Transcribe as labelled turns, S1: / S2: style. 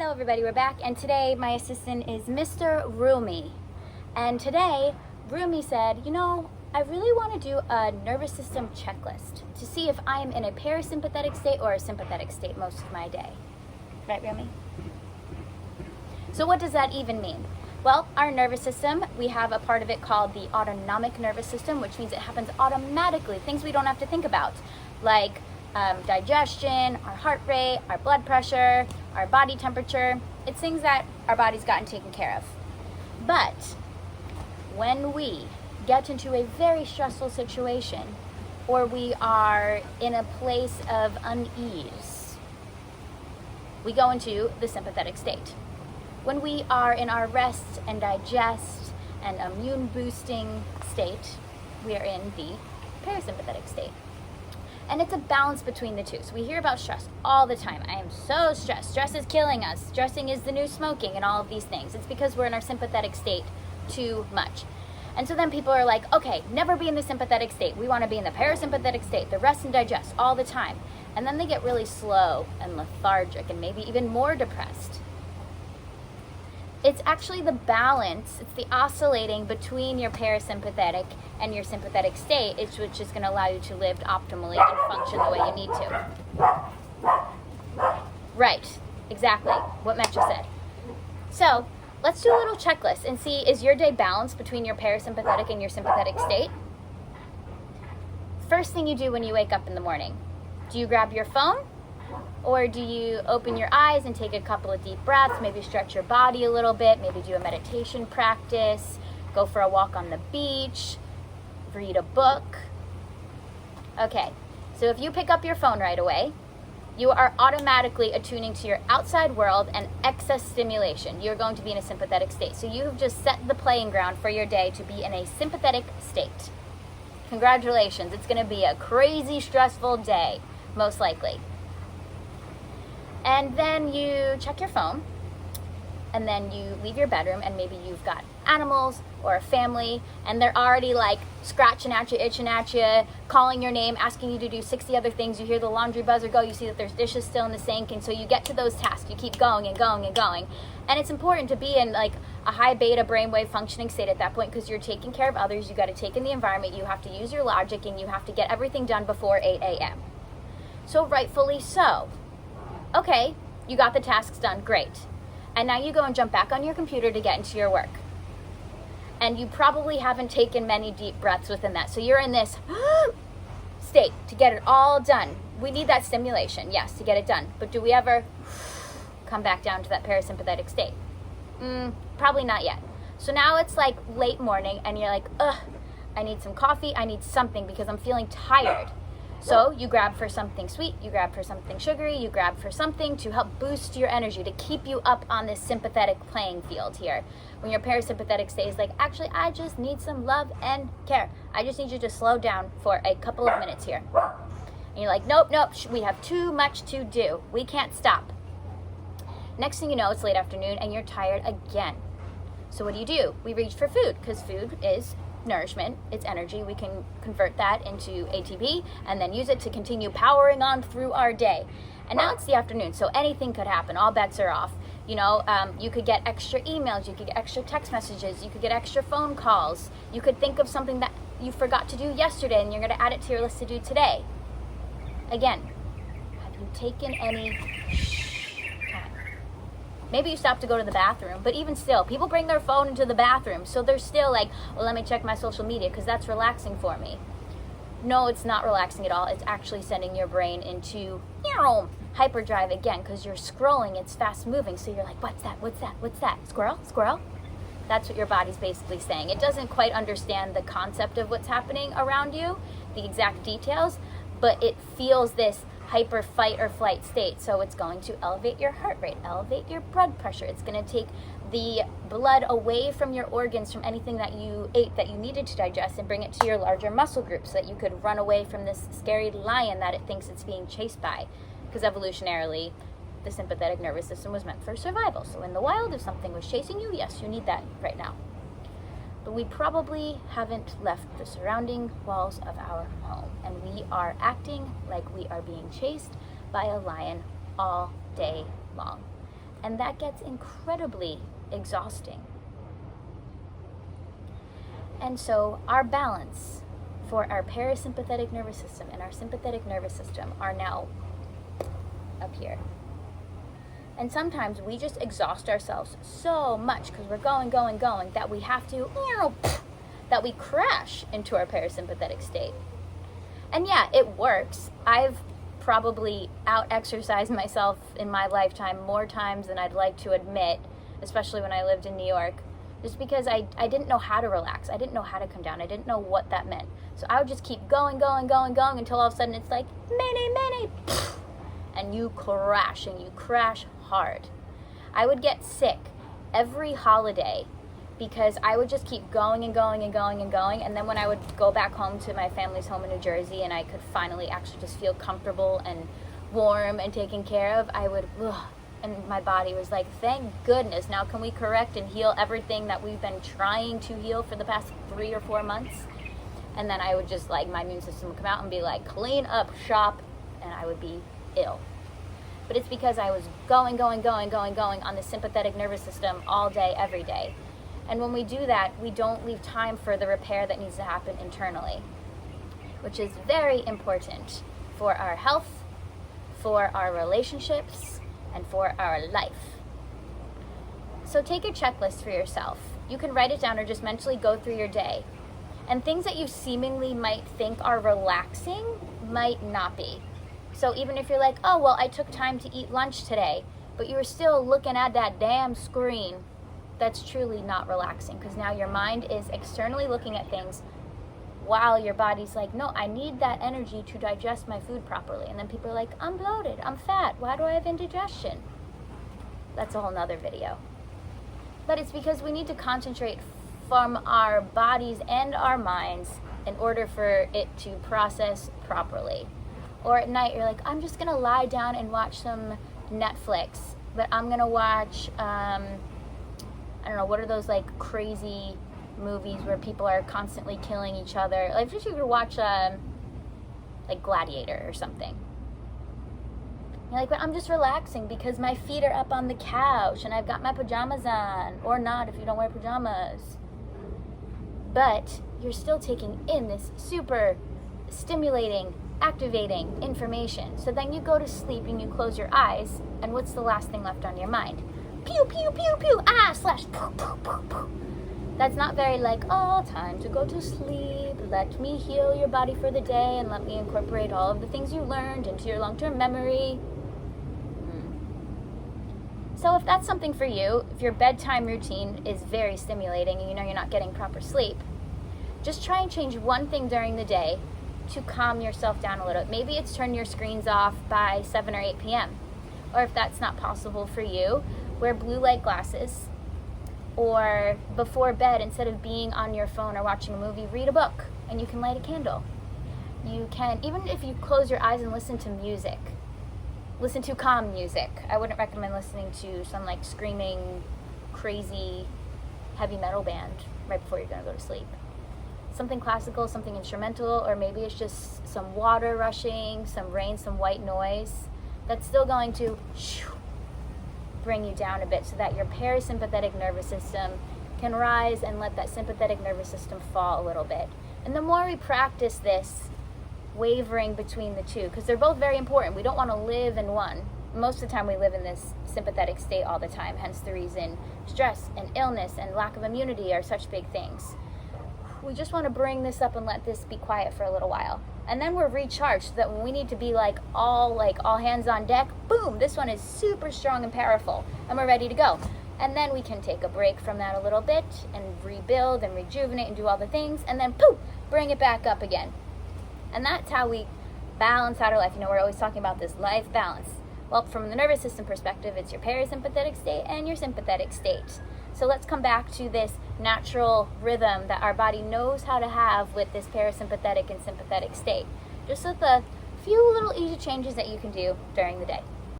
S1: Hello everybody, we're back, and today my assistant is Mr. Rumi. And today, Rumi said, I really want to do a nervous system checklist to see if I am in a parasympathetic state or a sympathetic state most of my day. Right, Rumi? So what does that even mean? Well, our nervous system, we have a part of it called the autonomic nervous system, which means it happens automatically, things we don't have to think about, like digestion, our heart rate, our blood pressure, our body temperature. It's things that our body's gotten taken care of. But when we get into a very stressful situation, or we are in a place of unease, we go into the sympathetic state. When we are in our rest and digest and immune boosting state, we are in the parasympathetic state. And it's a balance between the two. So we hear about stress all the time. I am so stressed. Stress is killing us. Stressing is the new smoking and all of these things. It's because we're in our sympathetic state too much. And so then people are like, okay, never be in the sympathetic state. We want to be in the parasympathetic state, the rest and digest all the time. And then they get really slow and lethargic and maybe even more depressed. It's actually the balance, it's the oscillating between your parasympathetic and your sympathetic state, which is going to allow you to live optimally and function the way you need to. Right, exactly what Metra said. So let's do a little checklist and see, is your day balanced between your parasympathetic and your sympathetic state? First thing you do when you wake up in the morning, do you grab your phone? Or do you open your eyes and take a couple of deep breaths, maybe stretch your body a little bit, maybe do a meditation practice, go for a walk on the beach, read a book? Okay, so if you pick up your phone right away, you are automatically attuning to your outside world and excess stimulation. You're going to be in a sympathetic state. So you have just set the playing ground for your day to be in a sympathetic state. Congratulations, it's going to be a crazy, stressful day, most likely. And then you check your phone, and then you leave your bedroom, and maybe you've got animals or a family, and they're already like scratching at you, itching at you, calling your name, asking you to do 60 other things. You hear the laundry buzzer go, you see that there's dishes still in the sink, and so you get to those tasks. You keep going and going and going. And it's important to be in like a high beta brainwave functioning state at that point, because you're taking care of others. You got to take in the environment. You have to use your logic, and you have to get everything done before 8 a.m. So rightfully so. Okay, you got the tasks done, great. And now you go and jump back on your computer to get into your work. And you probably haven't taken many deep breaths within that. So you're in this state to get it all done. We need that stimulation, yes, to get it done. But do we ever come back down to that parasympathetic state? Probably not yet. So now it's like late morning and you're like, I need some coffee, I need something because I'm feeling tired. So you grab for something sweet, you grab for something sugary, you grab for something to help boost your energy, to keep you up on this sympathetic playing field here. When your parasympathetic state is like, actually, I just need some love and care. I just need you to slow down for a couple of minutes here. And you're like, nope, we have too much to do. We can't stop. Next thing you know, it's late afternoon and you're tired again. So what do? We reach for food, because food is nourishment, it's energy. We can convert that into ATP and then use it to continue powering on through our day. And now it's the afternoon, so anything could happen. All bets are off. You could get extra emails, you could get extra text messages, you could get extra phone calls. You could think of something that you forgot to do yesterday and you're going to add it to your list to do today. Again, have you taken any time? Maybe you stopped to go to the bathroom, but even still, people bring their phone into the bathroom, so they're still like, well, let me check my social media because that's relaxing for me. No, it's not relaxing at all. It's actually sending your brain into hyperdrive again, because you're scrolling, it's fast moving, so you're like, what's that? Squirrel? That's what your body's basically saying. It doesn't quite understand the concept of what's happening around you, the exact details, but it feels this hyper fight or flight state. So it's going to elevate your heart rate, elevate your blood pressure. It's going to take the blood away from your organs, from anything that you ate that you needed to digest, and bring it to your larger muscle group so that you could run away from this scary lion that it thinks it's being chased by. Because evolutionarily, the sympathetic nervous system was meant for survival. So in the wild, if something was chasing you, yes, you need that right now. But we probably haven't left the surrounding walls of our home, and we are acting like we are being chased by a lion all day long. And that gets incredibly exhausting. And so our balance for our parasympathetic nervous system and our sympathetic nervous system are now up here. And sometimes we just exhaust ourselves so much because we're going, that we have to, that we crash into our parasympathetic state. And yeah, it works. I've probably out-exercised myself in my lifetime more times than I'd like to admit, especially when I lived in New York, just because I didn't know how to relax. I didn't know how to come down. I didn't know what that meant. So I would just keep going until all of a sudden it's like, mayday, and you crash hard. I would get sick every holiday because I would just keep going, and then when I would go back home to my family's home in New Jersey and I could finally actually just feel comfortable and warm and taken care of, I would, and my body was like, thank goodness, now can we correct and heal everything that we've been trying to heal for the past 3 or 4 months? And then I would just, like, my immune system would come out and be like, clean up shop, and I would be ill. But it's because I was going on the sympathetic nervous system all day, every day. And when we do that, we don't leave time for the repair that needs to happen internally, which is very important for our health, for our relationships, and for our life. So take your checklist for yourself. You can write it down or just mentally go through your day. And things that you seemingly might think are relaxing might not be. So even if you're like, oh, well, I took time to eat lunch today, but you were still looking at that damn screen, that's truly not relaxing, because now your mind is externally looking at things while your body's like, no, I need that energy to digest my food properly. And then people are like, I'm bloated, I'm fat, why do I have indigestion? That's a whole nother video. But it's because we need to concentrate from our bodies and our minds in order for it to process properly. Or at night, you're like, I'm just going to lie down and watch some Netflix, but I'm going to watch, I don't know, what are those like crazy movies where people are constantly killing each other? Like, if you could watch, like Gladiator or something. You're like, but I'm just relaxing because my feet are up on the couch and I've got my pajamas on. Or not if you don't wear pajamas. But you're still taking in this super stimulating, activating information. So then you go to sleep and you close your eyes, and what's the last thing left on your mind? Pew, pew, pew, pew, slash, poo, poo, poo, poo. That's not very like, oh, time to go to sleep. Let me heal your body for the day and let me incorporate all of the things you learned into your long-term memory. So if that's something for you, if your bedtime routine is very stimulating and you know you're not getting proper sleep, just try and change one thing during the day to calm yourself down a little. Maybe it's turn your screens off by 7 or 8 p.m. Or if that's not possible for you, wear blue light glasses. Or before bed, instead of being on your phone or watching a movie, read a book and you can light a candle. You can, even if you close your eyes and listen to music, listen to calm music. I wouldn't recommend listening to some like screaming, crazy, heavy metal band right before you're going to go to sleep. Something classical, something instrumental, or maybe it's just some water rushing, some rain, some white noise. That's still going to bring you down a bit so that your parasympathetic nervous system can rise and let that sympathetic nervous system fall a little bit. And the more we practice this wavering between the two, because they're both very important. We don't want to live in one. Most of the time we live in this sympathetic state all the time, hence the reason stress and illness and lack of immunity are such big things. We just want to bring this up and let this be quiet for a little while. And then we're recharged so that when we need to be like all hands on deck, boom, this one is super strong and powerful and we're ready to go. And then we can take a break from that a little bit and rebuild and rejuvenate and do all the things, and then poof, bring it back up again. And that's how we balance out our life. You know, we're always talking about this life balance. Well, from the nervous system perspective, it's your parasympathetic state and your sympathetic state. So let's come back to this natural rhythm that our body knows how to have with this parasympathetic and sympathetic state. Just with a few little easy changes that you can do during the day.